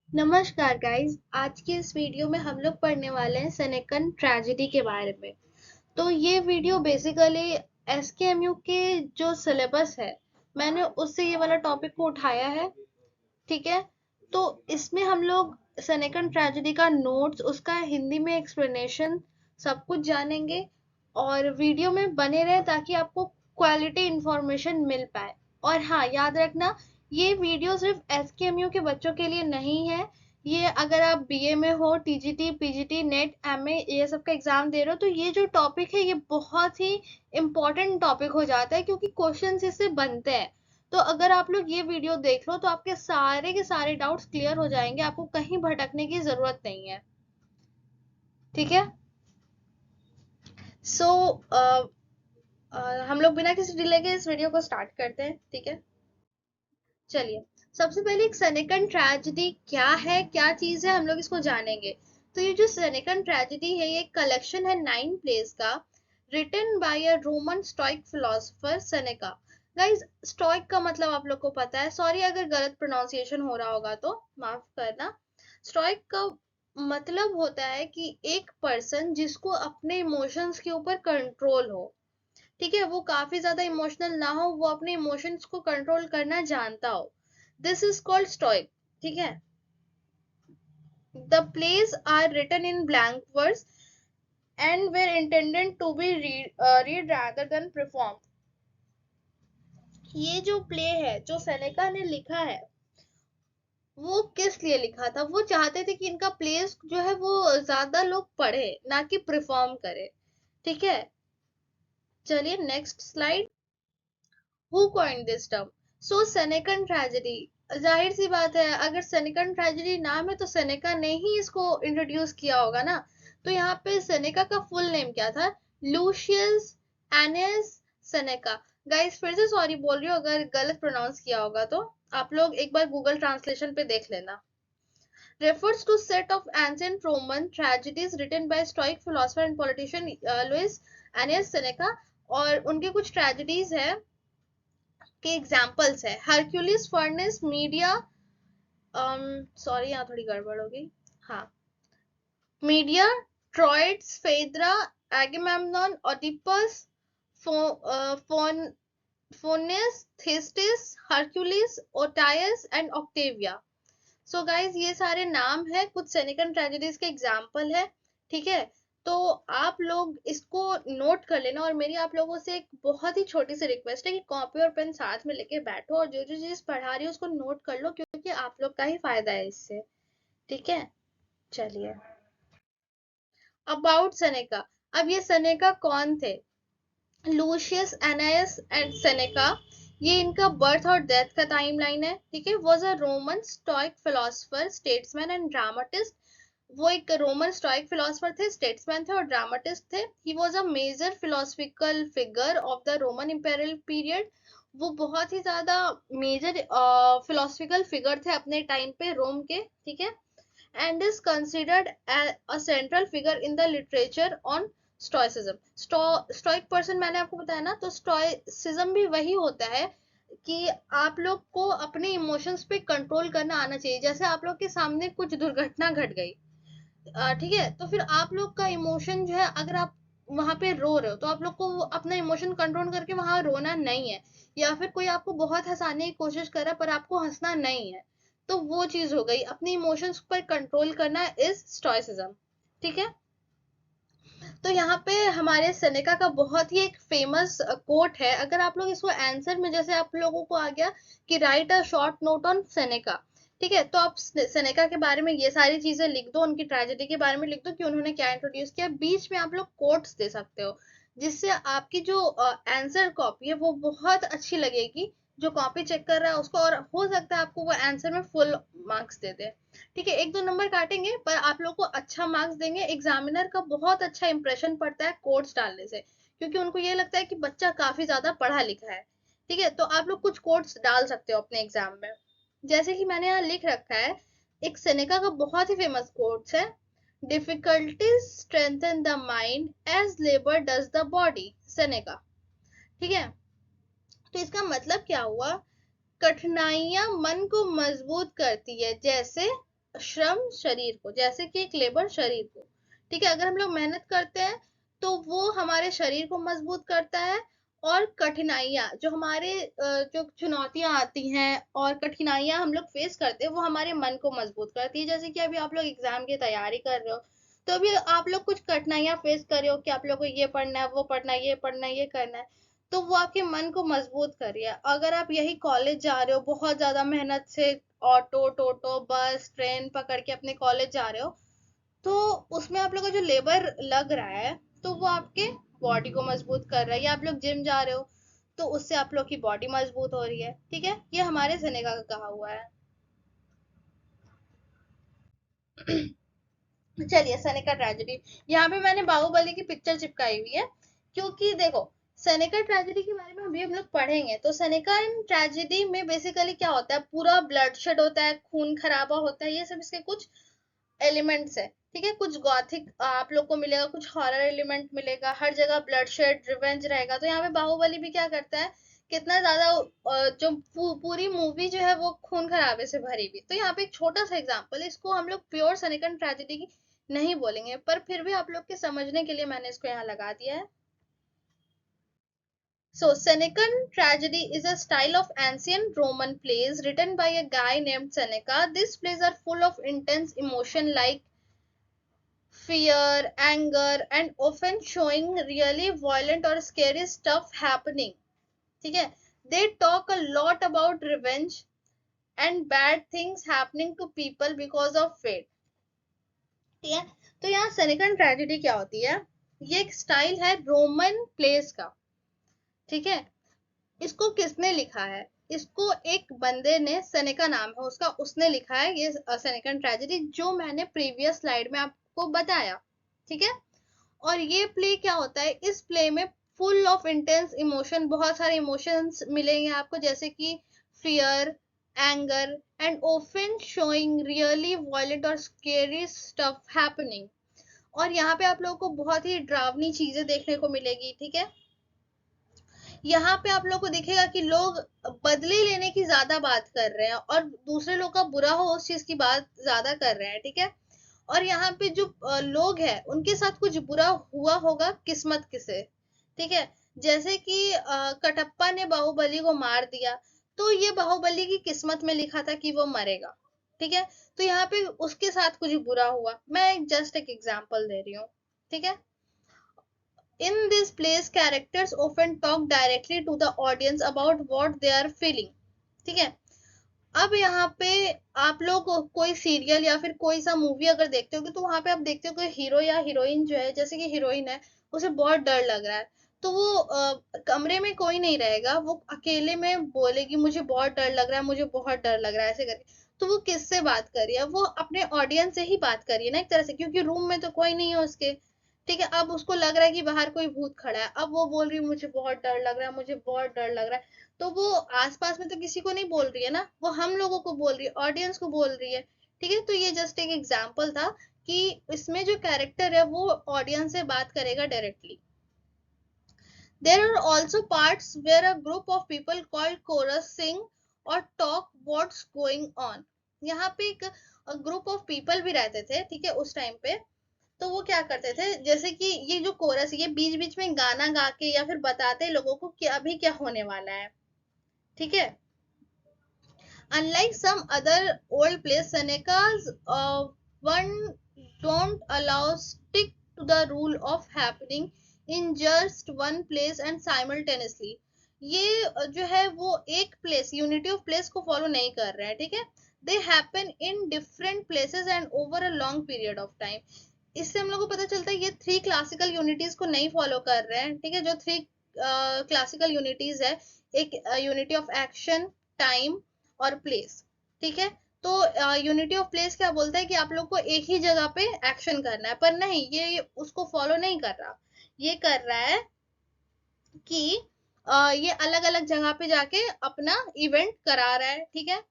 नमस्कार गाइस। आज के इस वीडियो में हम लोग पढ़ने वाले हैं सेनेकन ट्रेजेडी के बारे में। तो ये वीडियो बेसिकली एसकेएमयू के जो सिलेबस है, मैंने उससे ये वाला टॉपिक को उठाया है। ठीक है, तो इसमें हम लोग सेनेकन ट्रेजेडी का नोट्स, उसका हिंदी में एक्सप्लेनेशन, सब कुछ जानेंगे। और वीडियो में बने रहे ताकि आपको क्वालिटी इंफॉर्मेशन मिल पाए। और हाँ, याद रखना, ये वीडियो सिर्फ एसकेएमयू के बच्चों के लिए नहीं है। ये अगर आप बीए में हो, टीजीटी, पीजीटी, नेट, एमए, ये सब का एग्जाम दे रहे हो, तो ये जो टॉपिक है ये बहुत ही इम्पोर्टेंट टॉपिक हो जाता है, क्योंकि क्वेश्चंस इससे बनते हैं। तो अगर आप लोग ये वीडियो देख लो तो आपके सारे के सारे डाउट्स क्लियर हो जाएंगे, आपको कहीं भटकने की जरूरत नहीं है। ठीक है। सो हम लोग बिना किसी डिले के इस वीडियो को स्टार्ट करते हैं। ठीक है, चलिए। सबसे पहले एक सेनेकन ट्रेजेडी क्या है, क्या चीज है, हम लोग इसको जानेंगे। तो ये जो सेनेकन ट्रेजेडी है, ये एक कलेक्शन है 9 प्लेस का, written by a Roman Stoic philosopher Seneca. Guys, Stoic का मतलब आप लोग को पता है, सॉरी अगर गलत प्रोनाउंसिएशन हो रहा होगा तो माफ करना। स्टोइक का मतलब होता है कि एक पर्सन जिसको अपने इमोशंस के ऊपर कंट्रोल हो। ठीक है, वो काफी ज्यादा इमोशनल ना हो, वो अपने इमोशंस को कंट्रोल करना जानता हो। This is called stoic. ठीक है। The plays are written in blank verse and were intended to be read rather than performed. ये जो प्ले है जो सेनेका ने लिखा है, वो किस लिए लिखा था? वो चाहते थे कि इनका प्लेस जो है वो ज्यादा लोग पढ़े, ना कि परफॉर्म करे। ठीक है, चलिए next slide. Who coined this term? So Senecan tragedy, जाहिर सी बात है, अगर सेनेकन ट्रेजेडी नाम है तो सेनेका ने ही इसको इंट्रोड्यूस किया होगा ना। तो यहाँ पे सेनेका का फुल नेम क्या था? Luscious एनियस Seneca. गाइस, फिर से सॉरी बोल रही हूँ अगर गलत प्रोनाउंस किया होगा तो। आप लोग एक बार गूगल ट्रांसलेशन पे देख लेना। Refers to set of ancient Roman tragedies written by Stoic philosopher and politician Louis Annius Seneca। और उनके कुछ ट्रेजेडीज है के एग्जाम्पल्स है। हरक्यूलिस फर्नेस, मीडिया, सॉरी यहाँ थोड़ी गड़बड़ हो गई। हाँ, Medea, Troades, Phaedra, Agamemnon, Oedipus, Phoenissae, Thyestes, Hercules, Oetaeus and Octavia. So guys, ये सारे नाम है, कुछ सेनेकन ट्रेजेडीज के एग्जाम्पल है। ठीक है, तो आप लोग इसको नोट कर लेना। और मेरी आप लोगों से एक बहुत ही छोटी सी रिक्वेस्ट है कि कॉपी और पेन साथ में लेके बैठो और जो जो चीज पढ़ा रही है उसको नोट कर लो, क्योंकि आप लोग का ही फायदा है इससे। ठीक है, चलिए। About Seneca. अब ये सेनेका कौन थे? लूशियस एनायस एंड सेनेका, ये इनका बर्थ और डेथ का टाइमलाइन है। ठीक है, was a Roman Stoic philosopher, statesman and dramatist. वो एक रोमन स्टोइक फिलोसोफर थे, स्टेट्समैन थे और ड्रामाटिस्ट थे। He was a major philosophical figure of the Roman imperial period. वो बहुत ही ज्यादा मेजर फिलोसफिकल फिगर थे अपने टाइम पे रोम के। ठीक है, and is considered a central figure in the literature on stoicism। Stoic person मैंने आपको बताया ना, तो स्टोइसिज्म भी वही होता है कि आप लोग को अपने इमोशंस पे कंट्रोल करना आना चाहिए। जैसे आप लोग के सामने कुछ दुर्घटना घट गई, ठीक है, तो फिर आप लोग का इमोशन जो है, अगर आप वहां पे रो रहे हो तो आप लोग को अपना इमोशन कंट्रोल करके वहां रोना नहीं है। या फिर कोई आपको बहुत हंसाने की कोशिश कर रहा है पर आपको हंसना नहीं है, तो वो चीज हो गई, अपनी इमोशंस पर कंट्रोल करना इज स्टोइसिज्म। ठीक है, तो यहाँ पे हमारे सेनेका का बहुत ही एक फेमस कोट है। अगर आप लोग इसको आंसर में, जैसे आप लोगों को आ गया कि right a short note on Seneca, ठीक है, तो आप सेनेका के बारे में ये सारी चीजें लिख दो, उनकी ट्रेजेडी के बारे में लिख दो कि उन्होंने क्या इंट्रोड्यूस किया। बीच में आप लोग कोट्स दे सकते हो, जिससे आपकी जो आंसर कॉपी है वो बहुत अच्छी लगेगी। जो कॉपी चेक कर रहा है उसको, और हो सकता है आपको वो आंसर में फुल मार्क्स दे दे। ठीक है, एक दो नंबर काटेंगे पर आप लोग को अच्छा मार्क्स देंगे। एग्जामिनर का बहुत अच्छा इंप्रेशन पड़ता है कोट्स डालने से, क्योंकि उनको ये लगता है कि बच्चा काफी ज्यादा पढ़ा लिखा है। ठीक है, तो आप लोग कुछ कोट्स डाल सकते हो अपने एग्जाम में, जैसे कि मैंने यहाँ लिख रखा है। एक सेनेका का बहुत ही फेमस कोट्स है, difficulties strengthen the mind as labour does the body, Seneca. ठीक है, तो इसका मतलब क्या हुआ? कठिनाइयां मन को मजबूत करती है, जैसे श्रम शरीर को, जैसे कि एक लेबर शरीर को, ठीक है। अगर हम लोग मेहनत करते हैं तो वो हमारे शरीर को मजबूत करता है, और कठिनाइयाँ जो हमारे जो चुनौतियाँ आती हैं और कठिनाइयाँ हम लोग फेस करते हैं वो हमारे मन को मजबूत करती है। जैसे कि अभी आप लोग एग्जाम की तैयारी कर रहे हो, तो अभी आप लोग कुछ कठिनाइयाँ फेस कर रहे हो कि आप लोग को ये पढ़ना है, वो पढ़ना है, ये पढ़ना है, ये करना है, तो वो आपके मन को मजबूत कर रही है। अगर आप यही कॉलेज जा रहे हो बहुत ज्यादा मेहनत से, ऑटो, टोटो, बस, ट्रेन पकड़ के अपने कॉलेज जा रहे हो, तो उसमें आप लोग का जो लेबर लग रहा है, तो वो आपके बॉडी को मजबूत कर रहा है। या आप लोग जिम जा रहे हो, तो उससे आप लोग की बॉडी मजबूत हो रही है, ठीक है। ये हमारे सेनेका का कहा हुआ है। चलिए, सेनेका ट्रेजेडी, यहाँ पे मैंने बाहुबली की पिक्चर चिपकाई हुई है, क्योंकि देखो, सेनेका ट्रेजेडी के बारे में अभी हम लोग पढ़ेंगे। तो सेनेका ट्रेजेडी में बेसिकली क्या होता है, पूरा ब्लडशेड होता है, खून खराबा होता है, ये सब इसके कुछ एलिमेंट्स है, ठीक है। कुछ गॉथिक आप लोग को मिलेगा, कुछ हॉरर एलिमेंट मिलेगा, हर जगह ब्लडशेड रिवेंज रहेगा। तो यहाँ पे बाहुबली भी क्या करता है, कितना ज्यादा जो पूरी मूवी जो है वो खून खराबे से भरी हुई। तो यहाँ पे एक छोटा सा एग्जांपल है, इसको हम लोग प्योर सनेकन ट्रेजेडी की नहीं बोलेंगे, पर फिर भी आप लोग के समझने के लिए मैंने इसको यहाँ लगा दिया है। So, Senecan tragedy is a style of ancient Roman plays written by a guy named Seneca. These plays are full of intense emotion like fear, anger, and often showing really violent or scary stuff happening. ठीक है? They talk a lot about revenge and bad things happening to people because of fate. ठीक है? तो यहाँ सेनेकन tragedy क्या होती है, ये एक स्टाइल है रोमन प्लेस का, ठीक है। इसको किसने लिखा है, इसको एक बंदे ने, सेनेका नाम है उसका, उसने लिखा है ये सेनेकन ट्रेजेडी, जो मैंने प्रीवियस स्लाइड में आपको बताया, ठीक है। और ये प्ले क्या होता है, इस प्ले में फुल ऑफ इंटेंस इमोशन, बहुत सारे इमोशंस मिलेंगे आपको, जैसे कि fear, anger, and often showing really violent और स्केरी स्टफ हैपनिंग। और यहाँ पे आप लोगों को बहुत ही डरावनी चीजें देखने को मिलेगी, ठीक है। यहाँ पे आप लोग को दिखेगा कि लोग बदले लेने की ज्यादा बात कर रहे हैं, और दूसरे लोग का बुरा हो उस चीज की बात ज्यादा कर रहे हैं, ठीक है। और यहाँ पे जो लोग हैं उनके साथ कुछ बुरा हुआ होगा किस्मत से, ठीक है। जैसे कि कटप्पा ने बाहुबली को मार दिया, तो ये बाहुबली की किस्मत में लिखा था कि वो मरेगा, ठीक है। तो यहाँ पे उसके साथ कुछ बुरा हुआ, मैं जस्ट एक एग्जांपल दे रही हूँ, ठीक है। In this plays, characters often talk directly to the audience about what they are feeling. ठीक है। अब यहाँ पे आप लोग कोई सीरियल या फिर कोई सा मूवी अगर देखते होगे, तो वहां पे आप देखते हो कि हीरो या हीरोइन जो है, जैसे कि हीरोइन है, उसे बहुत डर लग रहा है, तो वो कमरे में कोई नहीं रहेगा, वो अकेले में बोलेगी मुझे बहुत डर लग रहा है, मुझे बहुत डर लग रहा है, ऐसे करके। तो वो किससे बात कर रही है, वो अपने ऑडियंस से ही बात कर रही है ना, एक तरह से, क्योंकि रूम में तो कोई नहीं है उसके, ठीक है। अब उसको लग रहा है कि बाहर कोई भूत खड़ा है, अब वो बोल रही है मुझे बहुत डर लग रहा है, मुझे बहुत डर लग रहा है। तो वो आसपास में तो किसी को नहीं बोल रही है ना, वो हम लोगों को बोल रही है, ऑडियंस को बोल रही है, ठीक है। तो ये जस्ट एक एग्जांपल था कि इसमें जो कैरेक्टर है वो ऑडियंस से बात करेगा directly. There are also parts where a group of people called chorus sing or talk what's going on. यहाँ पे एक ग्रुप ऑफ पीपल भी रहते थे, ठीक है, उस टाइम पे। तो वो क्या करते थे, जैसे कि ये जो कोरस, ये बीच बीच में गाना गा के या फिर बताते लोगों को कि अभी क्या होने वाला है, ठीक है। Unlike some other old plays, Seneca's one don't allow stick to the rule of happening in just one place and simultaneously. ये जो है वो एक प्लेस, यूनिटी ऑफ प्लेस को फॉलो नहीं कर रहे हैं, ठीक है। They happen in different places and over a long period of time. इससे हम लोग को पता चलता है ये थ्री क्लासिकल यूनिटीज को नहीं फॉलो कर रहे हैं, ठीक है। जो थ्री क्लासिकल यूनिटीज है, एक यूनिटी ऑफ एक्शन, टाइम और प्लेस, ठीक है। तो यूनिटी ऑफ प्लेस क्या बोलता है कि आप लोग को एक ही जगह पे एक्शन करना है, पर नहीं, ये उसको फॉलो नहीं कर रहा। ये कर रहा है कि ये अलग अलग जगह पे जाके अपना इवेंट करा रहा है, ठीक है।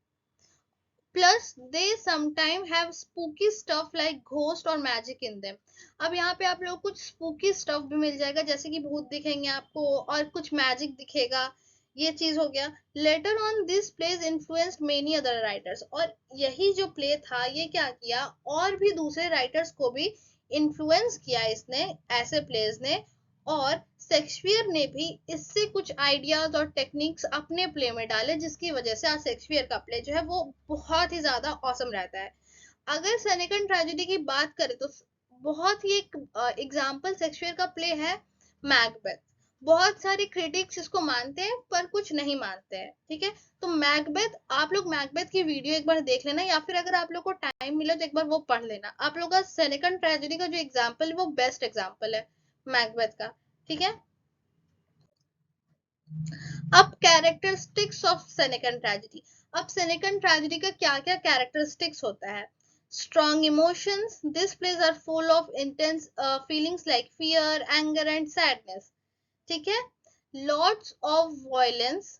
Plus they sometime have spooky stuff like ghost और मैजिक इन देम। अब यहाँ पे आप लोग कुछ स्पूकी स्टफ भी मिल जाएगा, जैसे कि भूत दिखेंगे आपको और कुछ मैजिक दिखेगा, ये चीज हो गया। Later on this plays influenced many other writers, और यही जो प्ले था ये क्या किया, और भी दूसरे राइटर्स को भी इन्फ्लुएंस किया इसने, ऐसे प्लेज ने। और शेक्सपियर ने भी इससे कुछ आइडियाज और टेक्निक्स अपने प्ले में डाले, जिसकी वजह से आज शेक्सपियर का प्ले जो है वो बहुत ही ज्यादा ऑसम रहता है। अगर सेनेकन ट्रेजेडी की बात करें तो बहुत ही एक एग्जाम्पल शेक्सपियर का प्ले है मैकबेथ। बहुत सारे क्रिटिक्स इसको मानते हैं पर कुछ नहीं मानते हैं, ठीक है। तो मैकबेथ, आप लोग मैकबेथ की वीडियो एक बार देख लेना, या फिर अगर आप लोग को टाइम मिले तो एक बार वो पढ़ लेना। आप लोग का सेनेकन ट्रेजेडी का जो एग्जाम्पल है वो बेस्ट एग्जाम्पल है मैकबेथ का, ठीक है। अब कैरेक्टरिस्टिक्स ऑफ सेनेकन ट्रेजेडी। अब सेनेकन ट्रेजेडी का क्या क्या कैरेक्टरिस्टिक्स होता है। Strong emotions, this plays are full of intense feelings like fear, anger and sadness, ठीक है। Lots of violence,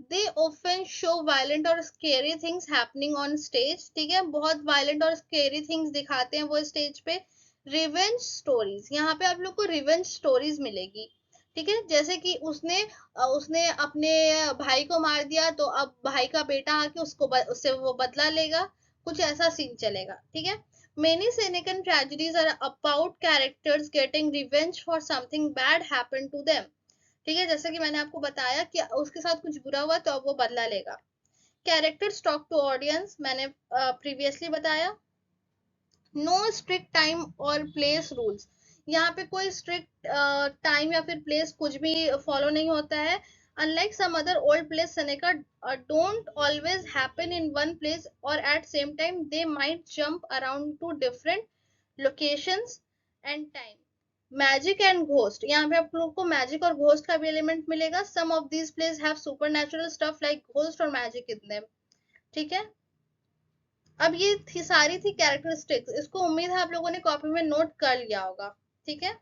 they often show violent और scary things happening on stage, ठीक है। बहुत वायलेंट और स्केरी थिंग्स दिखाते हैं वो स्टेज पे। रिवेंज स्टोरीज, यहाँ पे आप लोग को रिवेंज स्टोरीज मिलेगी, ठीक है। जैसे कि उसने अपने भाई को मार दिया, तो अब भाई का बेटा आके उससे वो बदला लेगा, कुछ ऐसा सीन चलेगा, ठीक है। Many Senecan tragedies are about characters getting revenge for something bad happened to them, ठीक है। जैसे कि मैंने आपको बताया कि उसके साथ कुछ बुरा हुआ तो अब वो बदला लेगा। कैरेक्टर्स टॉक टू ऑडियंस, मैंने प्रीवियसली बताया। नो स्ट्रिक्ट टाइम और प्लेस रूल्स, यहाँ पे कोई स्ट्रिक्ट टाइम या फिर प्लेस कुछ भी फॉलो नहीं होता है। Unlike some other old plays, Seneca don't always happen in one place or at same time, they might jump around to different locations and time। Magic and ghost, यहाँ पे आप लोग को मैजिक और घोस्ट का भी एलिमेंट मिलेगा। Some of these plays have supernatural stuff like ghost और मैजिक इन देम, ठीक है। अब ये थी सारी थी कैरेक्टरिस्टिक्स, इसको उम्मीद है आप लोगों ने कॉपी में नोट कर लिया होगा, ठीक है।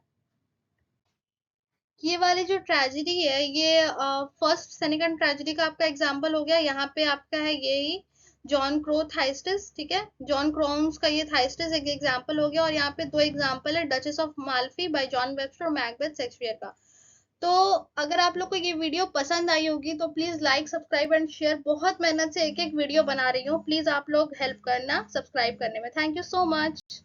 ये वाली जो ट्रेजेडी है ये फर्स्ट सेनेकन ट्रेजेडी का आपका एग्जाम्पल हो गया। यहाँ पे आपका है यही जॉन क्रो थाइस्टिस, ठीक है। जॉन क्रोन्स का ये थाइस्टिस एक एग्जाम्पल हो गया, और यहाँ पे दो एग्जाम्पल है, duchess of Malfi bye John Webster और मैकबेथ शेक्सपियर का। तो अगर आप लोग को ये वीडियो पसंद आई होगी तो please like, subscribe and share. बहुत मेहनत से एक एक वीडियो बना रही हूँ, प्लीज आप लोग हेल्प करना सब्सक्राइब करने में। Thank you so much.